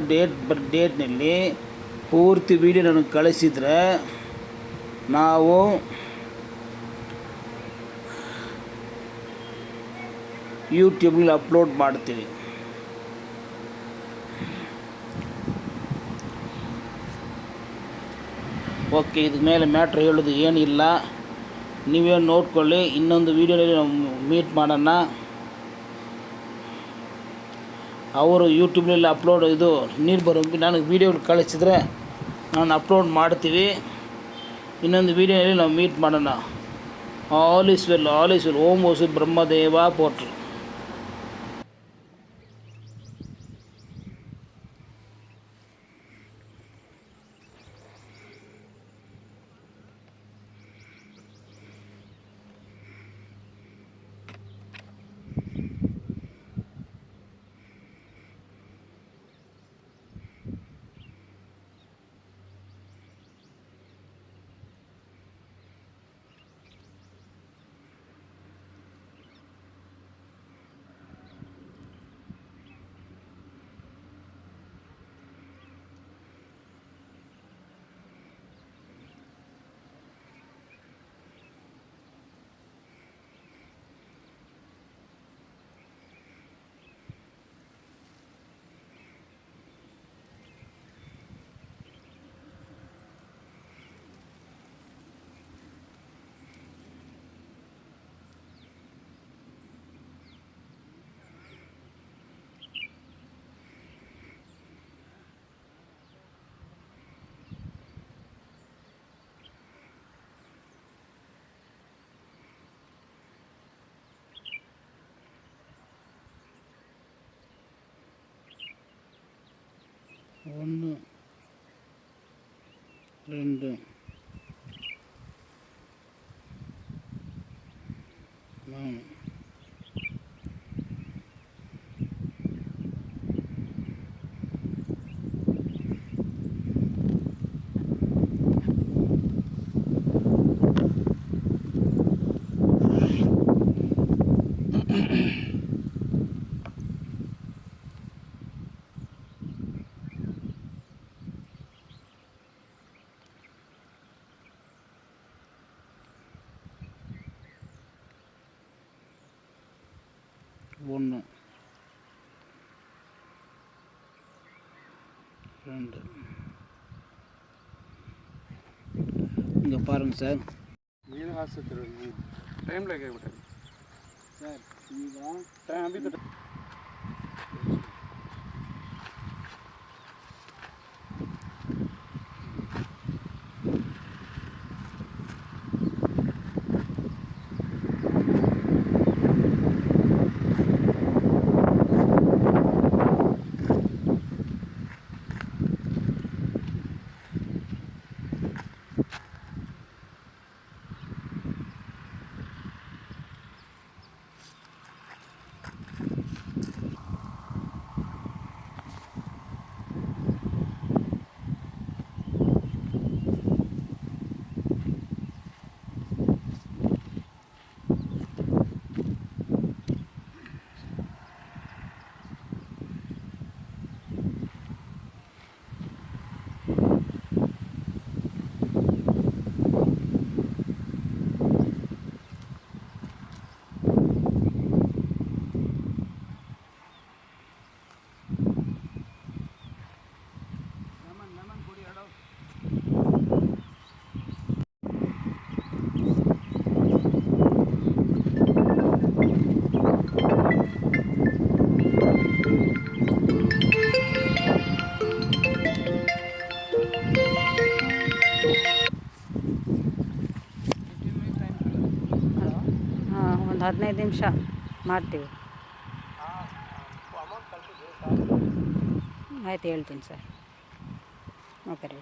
ಡೇಟ್ನಲ್ಲಿ ಪೂರ್ತಿ ವೀಡಿಯೋ ನನಗೆ ಕಳಿಸಿದರೆ ನಾವು ಯೂಟ್ಯೂಬ್ನಲ್ಲಿ ಅಪ್ಲೋಡ್ ಮಾಡ್ತೀವಿ. ಓಕೆ, ಇದ್ರ ಮೇಲೆ ಮ್ಯಾಟ್ರ್ ಹೇಳೋದು ಏನಿಲ್ಲ, ನೀವೇ ನೋಡ್ಕೊಳ್ಳಿ. ಇನ್ನೊಂದು ವೀಡಿಯೋದಲ್ಲಿ ನಾವು ಮೀಟ್ ಮಾಡೋಣ. ಅವರು ಯೂಟ್ಯೂಬ್ನಲ್ಲಿ ಅಪ್ಲೋಡ್ ಇದು ನೀರು ಬರೋ ನನಗೆ ವೀಡಿಯೋ ಕಳಿಸಿದ್ರೆ ನಾನು ಅಪ್ಲೋಡ್ ಮಾಡ್ತೀವಿ. ಇನ್ನೊಂದು ವೀಡಿಯೋದಲ್ಲಿ ನಾವು ಮೀಟ್ ಮಾಡೋಣ. All is well, all is well. Om Vasu Brahmadeva portal. ಒಂದು, రెండు, ಮೂರು, ஒன்று, ரெண்டு. இங்கே பாருங்கள் சார். ನೀರು ಹಾಸ್ತಿದ್ರು ಟೈಮ್ ಲಾಗ್ ಆಗಿಬಿಟ್ಟೆ ಸರ್. ಈಗ ಟೈಮ್ ಅಭಿ ತೋ ಒಂದು 15 ನಿಮಿಷ ಮಾಡ್ತೀವಿ. ಆಯ್ತು, ಹೇಳ್ತೀನಿ ಸರ್. ಓಕೆ ರೀ.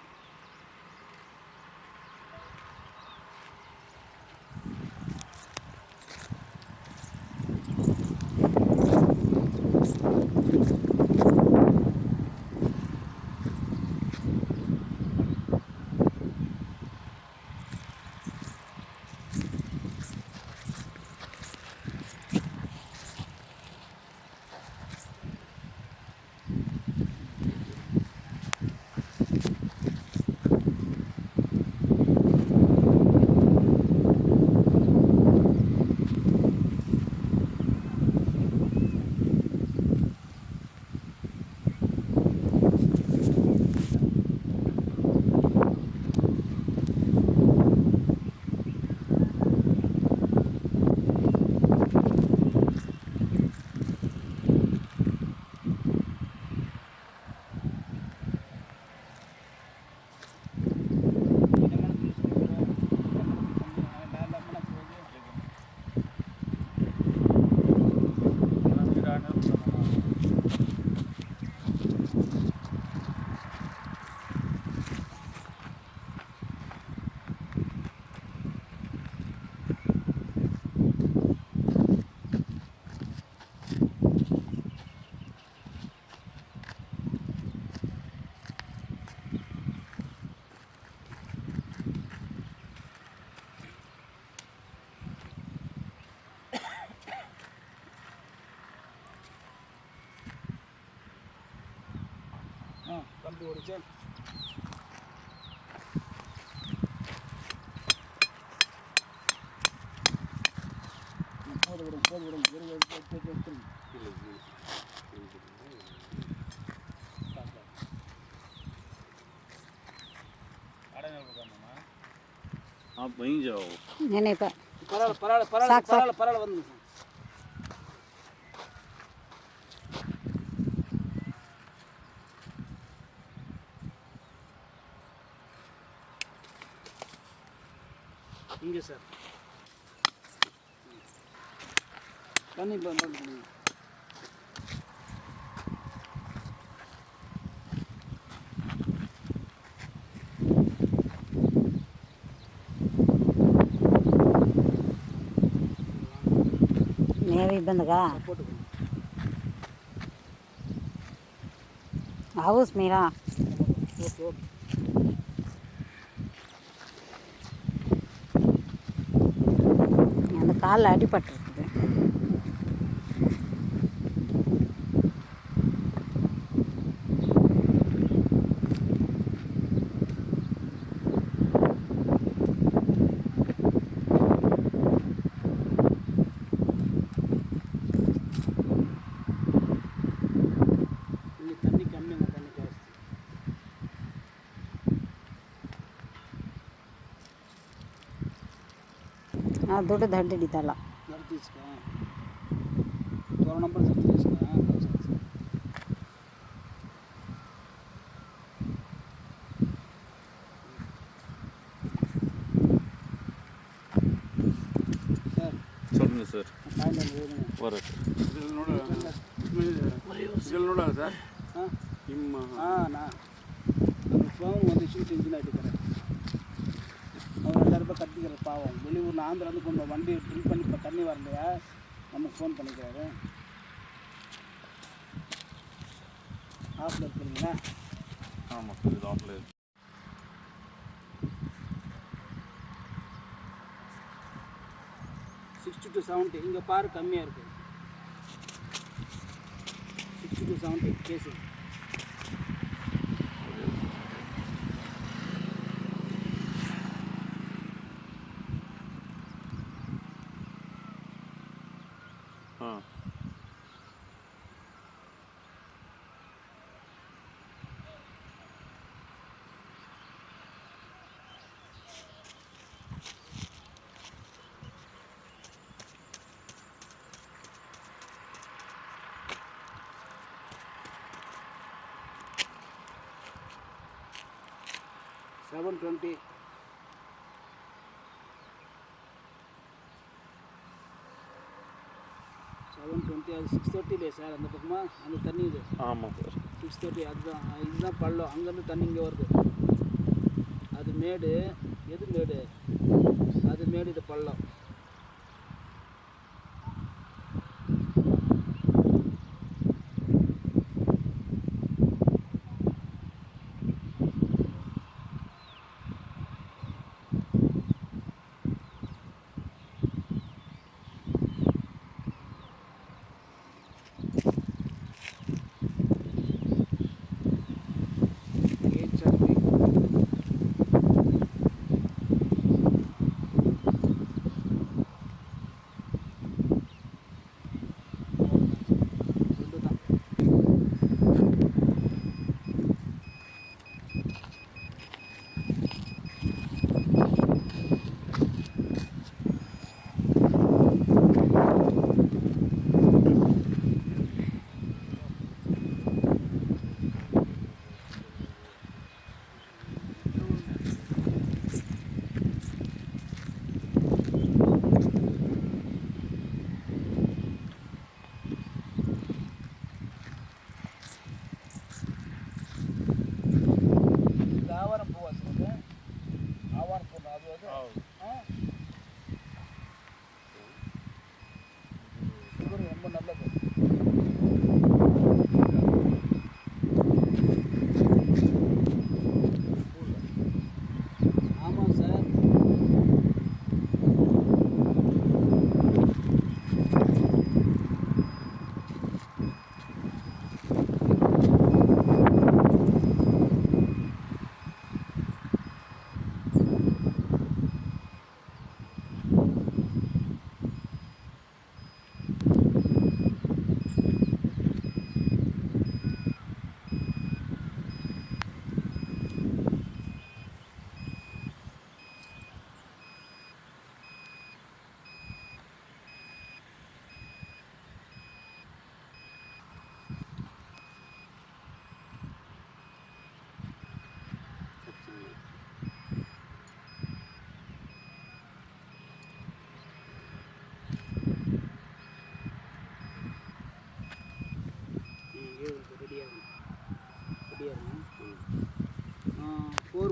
சரி. போது விடும் எடுத்துருங்க. आप वहीं जाओ. नहीं नहीं பரவாயில்ல சாக்கு, சாக்கு. பரவாயில்ல வந்து இங்கே சார் தண்ணி பண்ணுங்க. నేవి ఇబ్బందిగా హౌస్ మీరా ஓகே ஓகே அந்த காலில் அடிபட்டுருக்குது. இங்கே தண்ணி கம்மிங்க தண்ணி ஜாஸ்தி. ದುಡ್ಡು ದಡ್ಡು ಹಿಡಿತಲ್ಲ. మరి తీసుకో త్వర నంబర్ చెప్తే తీసుకో. సార్ சொல்லுங்க சார். ಕಾಯಿಲೆ ಬೇರೆ வரேன். இதில் ನೋಡ ಸರ್ ನಿಮ್ಮ நா ஃபோன் வந்துச்சு டென்ஷன் ஆகிட்டுக்கிறேன். அவர் 2000 ரூபாய் கட்டிக்கிறார் பாவம். வெளியூரில் ஆந்திராந்து கொண்டு வண்டி ட்ரில் பண்ணி இப்போ தண்ணி வரலையா நமக்கு ஃபோன் பண்ணிக்கிறாரு. ஆஃபில் இருக்கிறீங்களா? ஆமாம் இது ஆஃபில் இருக்கு. 60 to 70 இங்கே பாரு கம்மியாக இருக்குது. 60 to 70 கேஸு. ஆ $720. அது 630 இல்லையா சார் அந்த பக்கமாக அந்த தண்ணி இது ஆமாம் சார். 630 அதுதான் இதுதான் பள்ளம். அங்கேருந்து தண்ணி இங்கே வருது. அது மேடு. எது மேடு? அது மேடு, இது பள்ளம்.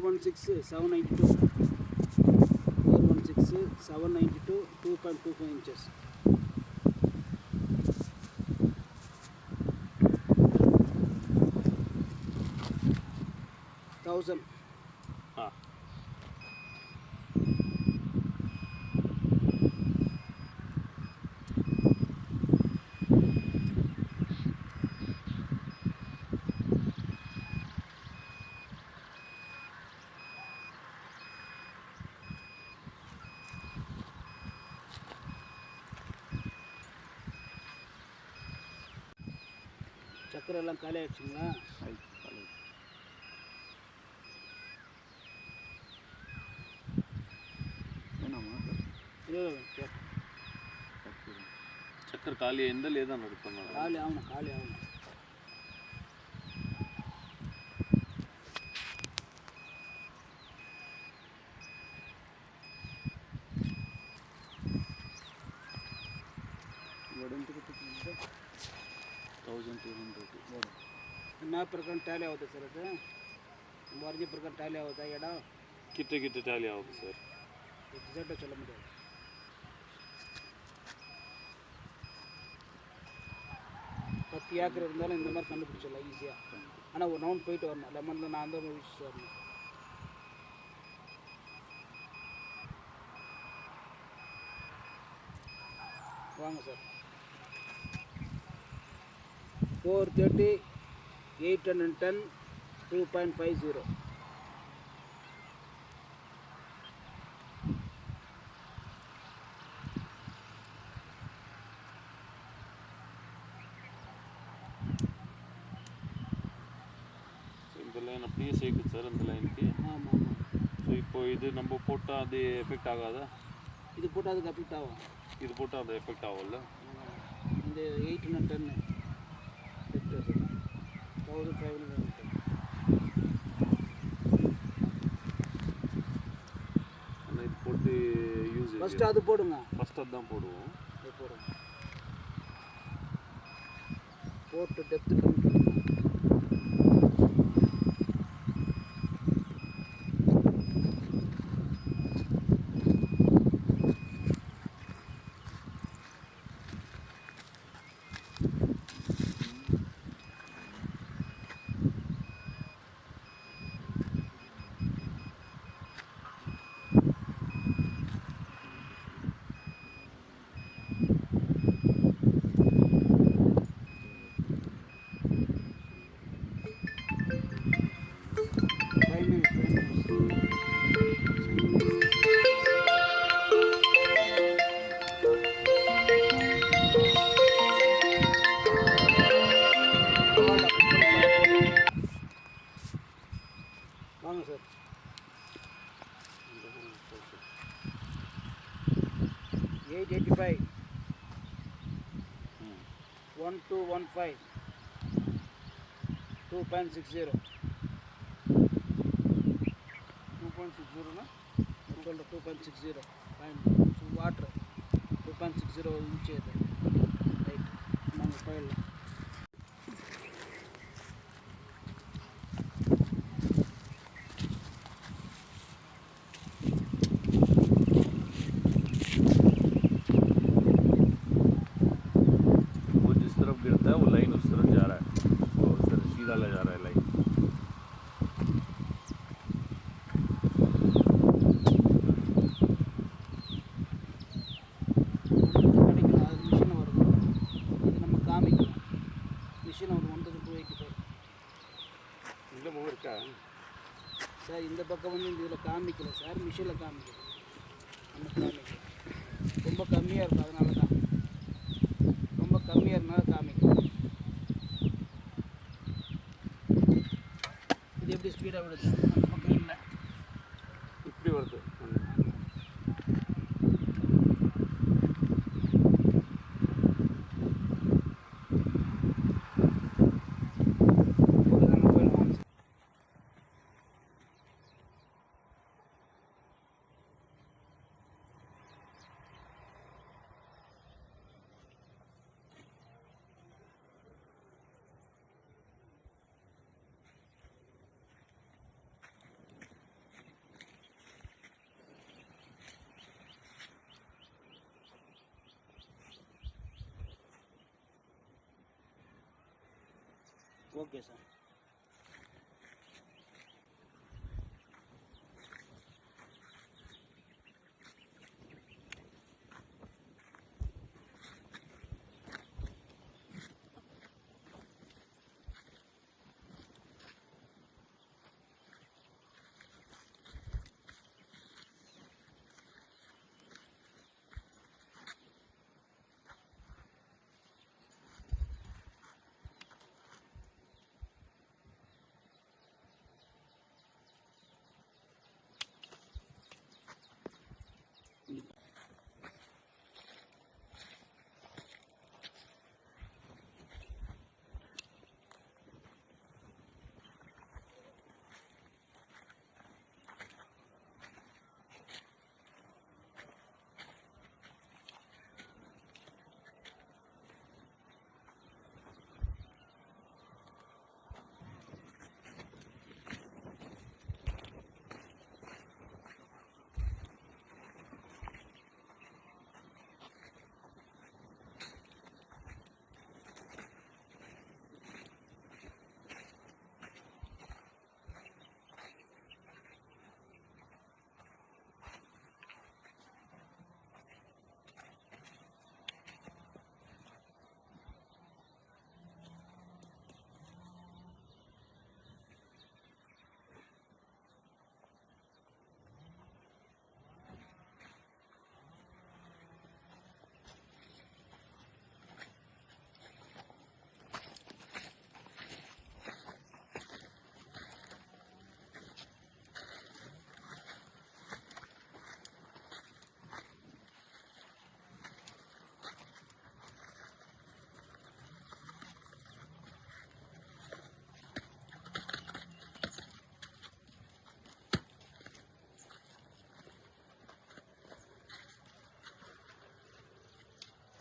416 792 416 792 2.25 inches. Thousand. ಹಾಂ சக்கரை எல்லாம் காலி ஆயிடுச்சுங்களா? ಆಯ್ತು ಕಾಲೇಜ್ ಏನಮ್ಮ చక్కెర ఖాళీ అయిందా లేదా అని అడుగుతున్నాను. ఖాళీ అవును, ఖాళీ అవును. என்ன ಪ್ರಕಾರ ಟ್ಯಾಲಿ ಆಗುತ್ತೆ ಸರ್ ಅದು? ಮಾರ್ಜಿ ಪ್ರಕಾರ ಟ್ಯಾಲಿ ಆಗುತ್ತಾ ಎಡ? கிட்ட டாலி ஆகுது சார். எக்ஸாக்டாக சொல்ல முடியாது. பத்து ஏக்கர் இருந்தாலும் இந்த மாதிரி கண்டுபிடிச்சிடலாம் ஈஸியாக. ஆனால் ஒரு ரவுண்ட் போயிட்டு வரணும். லெமனில் நான் தான் முடிச்சுட்டு வரணும். வாங்க சார். 430 810 2.50. இந்த லைன் அப்படியே சேர்க்குது சார் அந்த லைனுக்கு. ஆமாம் ஆமாம். ஸோ இப்போ இது நம்ம போட்டால் அது எஃபெக்ட் ஆகாதா? இது போட்டால் அதுக்கு அஃபெக்ட் ஆகும். இது போட்டால் அது எஃபெக்ட் ஆகும்ல? இந்த 810 1500. ஆனால் இது போட்டு யூஸ் ஃபஸ்ட்டு அது போடுங்க. ஃபஸ்ட் அதுதான் போடுவோம். அது போடுங்க. போட்டு டெப்த்து கம்மி பண்ணுங்க. வாங்க சார். 885 1215 2.60. 2.60 2.60 வாட்டர் 2.60 ಇಂಚ್ ಇದೆ. ರೈಟ್ ನಮ್ಮ ಫೈಲ್. वो जिस तरफ गिरता है वो लाइन उस तरफ जा रहा है, वो उस तरफ सीधा ले जा रहा है लाइन. கிடைக்கணும். அது மிஷின் வருது. இது நம்ம காமிக்கலாம். மிஷின் ஒரு 1285 இந்த மூவ் இருக்கா? சார். இந்த பக்கம் வந்து இந்த இதில் காமிக்கல சார், மிஷினில் காமிக்கல. நம்ம காமிக்கல. ரொம்ப கம்மியாக இருக்கும், அதனால தான். ரொம்ப கம்மியாக இருந்தாலும் காமிக்கல. இது எப்படி ஸ்பீடாக விடுது? அந்த பக்கம் இல்லை. இப்படி வருது. நம்ம போயிடுவோம். Okay sir.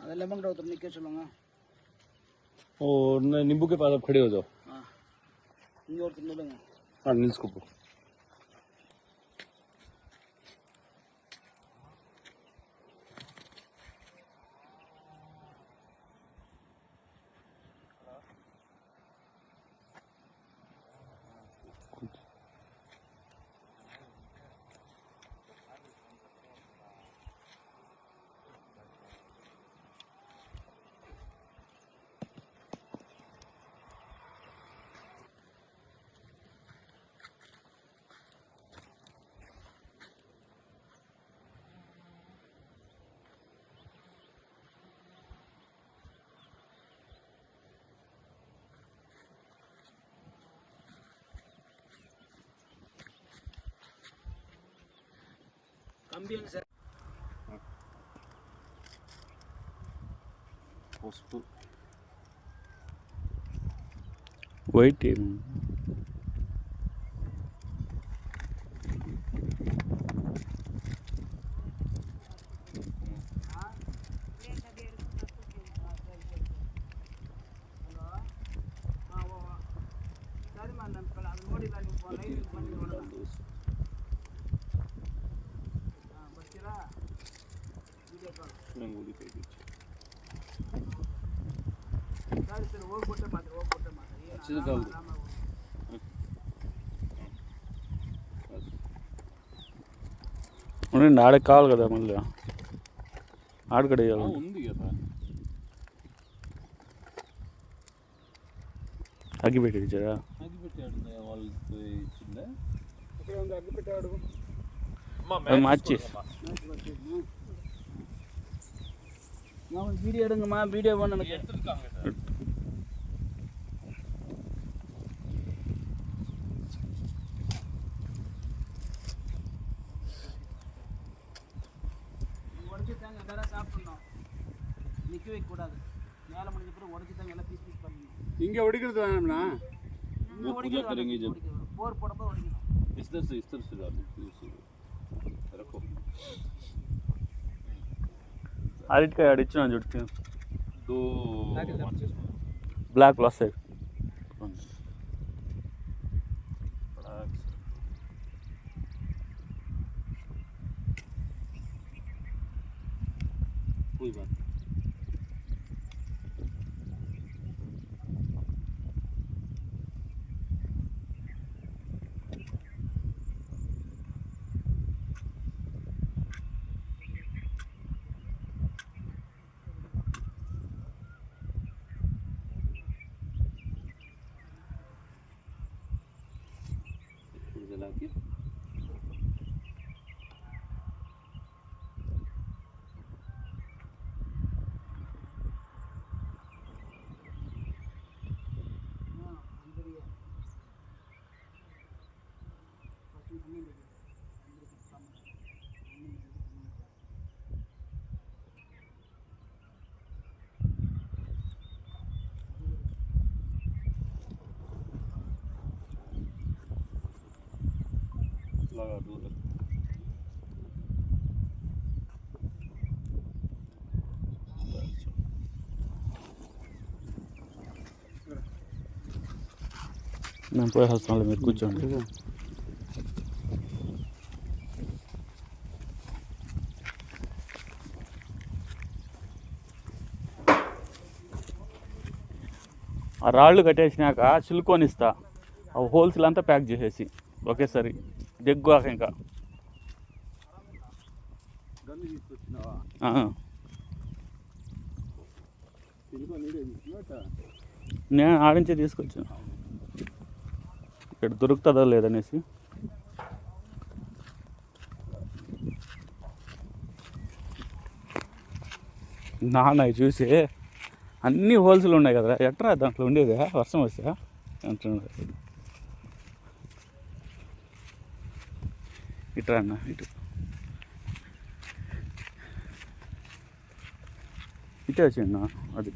அது லெமன் ஒருத்தர் நிற்க சொல்லுங்க. नींबू के पास आप खड़े हो जाओ. हाँ, இங்கே ஒருத்தர் நில்லுங்க. हाँ निल्सको. கம்பி எங்க சார்? पసుపు వైట్ சரிம்மா, அது நோடிலாம் நீங்கள் லைவ் பண்ணி விடலாம். ಬರ್ತೀರಾ? ವಿಡಿಯೋ ಕಾಲ್ ರಂಗೋಲಿ ಕೈ ಬಿಚ್ಚು ಸರಿ ಸರಿ, ಹೋಗ್ಬಿಟ್ಟೆ ಮಾತ್ರ ಹಚ್ಚಿದ ಕಾಲು నాడే కావాలి కదా మళ్ళీ ఆడకడ ఉంది కదా అగ్గిపెట్టి ఇచ్చారా? అగ్గిపెట్టాడు వాళ్ళకి ఇచ్చిందా? ఇక్కడ ఉంది అగ్గిపెట్టాడు. మార్చి வீடியோ எடுங்கம்மா, வீடியோ பண்ண எனக்கு எடுத்துருக்காங்க. உடச்சிட்டாங்க, எல்லாம் சாப்பிடணும், நிற்க வைக்கக்கூடாது. வேலை முடிஞ்ச பிறகு உடச்சிட்டாங்க, எல்லாம் பீஸ் பீஸ் பண்ணணும். இங்கே ஒடிக்கிறது வேணும்னா போர் போடும்போது உடைக்கணும். इस तरह से डालो, रखो. అరటికాయ అడిచ్చిన చుట్టూ 2 బ్లాక్ వస్తాయి. कोई बात नहीं. ಇದೆಲ್ಲ ಹಾಕಿ लगा दूर నేను పోయి వస్తాను, మీరు కూర్చోండి. ఆ రాళ్ళు కట్టేసినాక సిలికోన్ ఇస్తా, ఆ హోల్స్లు అంతా ప్యాక్ చేసేసి ఒకేసారి దగ్గాక ఇంకా గన్ను తీసుకొచ్చినావా? సిలికాన్ నీడే తీసుకున్నాట. నేను ఆడించే తీసుకొచ్చాను, ఇక్కడ దొరుకుతుందో లేదనేసి. నాన్న చూసి అన్ని హోల్స్లు ఉన్నాయి కదా, ఎట్రా దాంట్లో ఉండేది వర్షం వస్తే అంటున్నాడు. ఇట్రా అన్న, ఇటు ఇటే వచ్చిందా అది.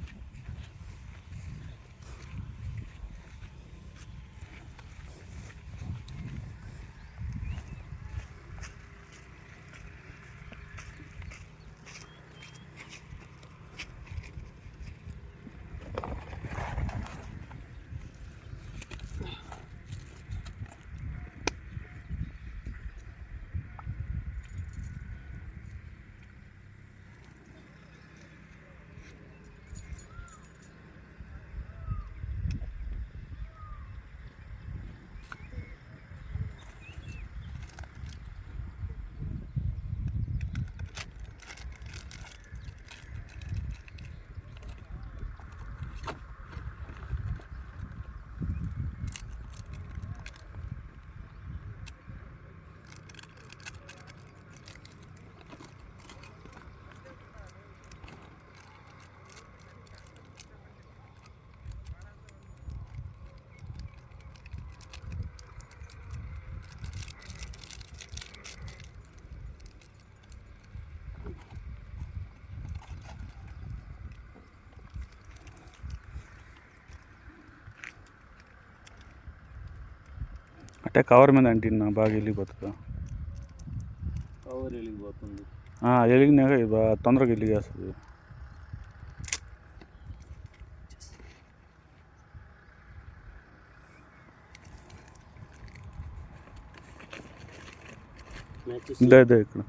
అంటే కవర్ మీద అంటిన్నా బాగా వెళ్ళిపోతుందా? కవర్ వెళ్ళిపోతుంది. వెలిగినాక తొందరగా వెలిగేస్తుంది. లేదు ఇక్కడ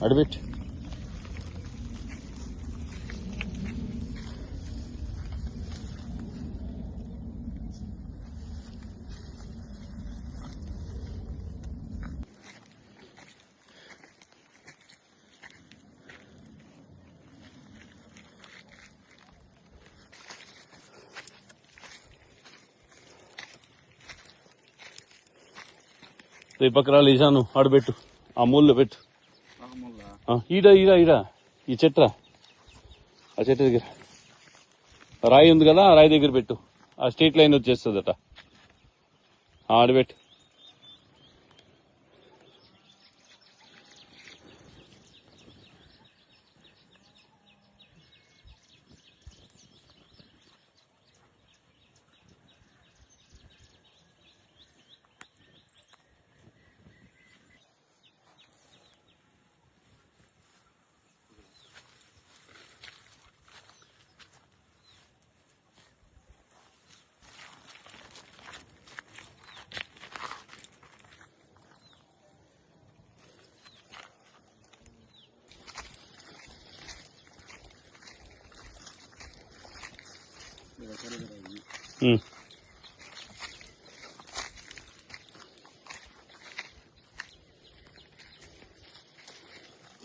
అడబెట్టు. ఈ పక్కన ఈశాను ఆడబెట్టు, ఆ మూలలో పెట్టు. ఈడ ఈడ ఈడ ఈ చెట్రా, ఆ చెట్టు దగ్గర రాయి ఉంది కదా, ఆ రాయి దగ్గర పెట్టు. ఆ స్ట్రీట్ లైన్ వచ్చేస్తుందట, ఆడబెట్టు.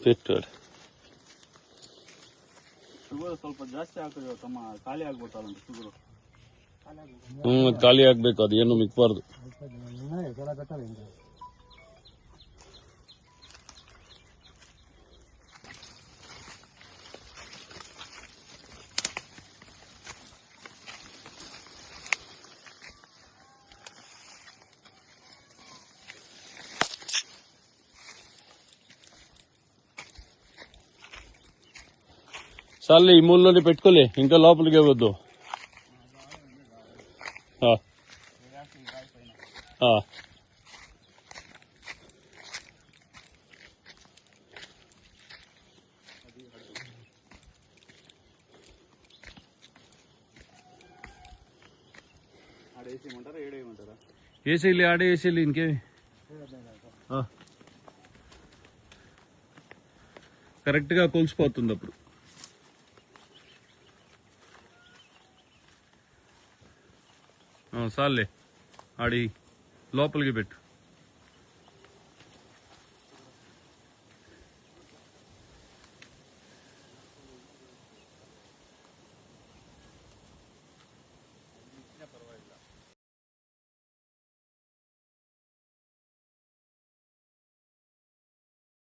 పెట్టాడు. ಶುಗರ್ ಸ್ವಲ್ಪ ಜಾಸ್ತಿ ಹಾಕಿದ್ರೆ ತಮ್ಮ ಖಾಲಿ ಆಗ್ಬಿಟ್ಟಲ್ಲ ಶುಗರು. ಖಾಲಿ ಆಗ್ಬೇಕು, ಅದು ಏನು ಮಿಕ್ಬಾರ್ದು. చాలే, ఈ మూలలోనే పెట్టుకోలే, ఇంకా లోపలికి ఇవ్వద్దు. వేసేయాలి, ఆడే వేసేయాలి, ఇంకేమి. కరెక్ట్గా కొలిసిపోతుంది అప్పుడు. చాలే, ఆడి లోపలికి పెట్టు.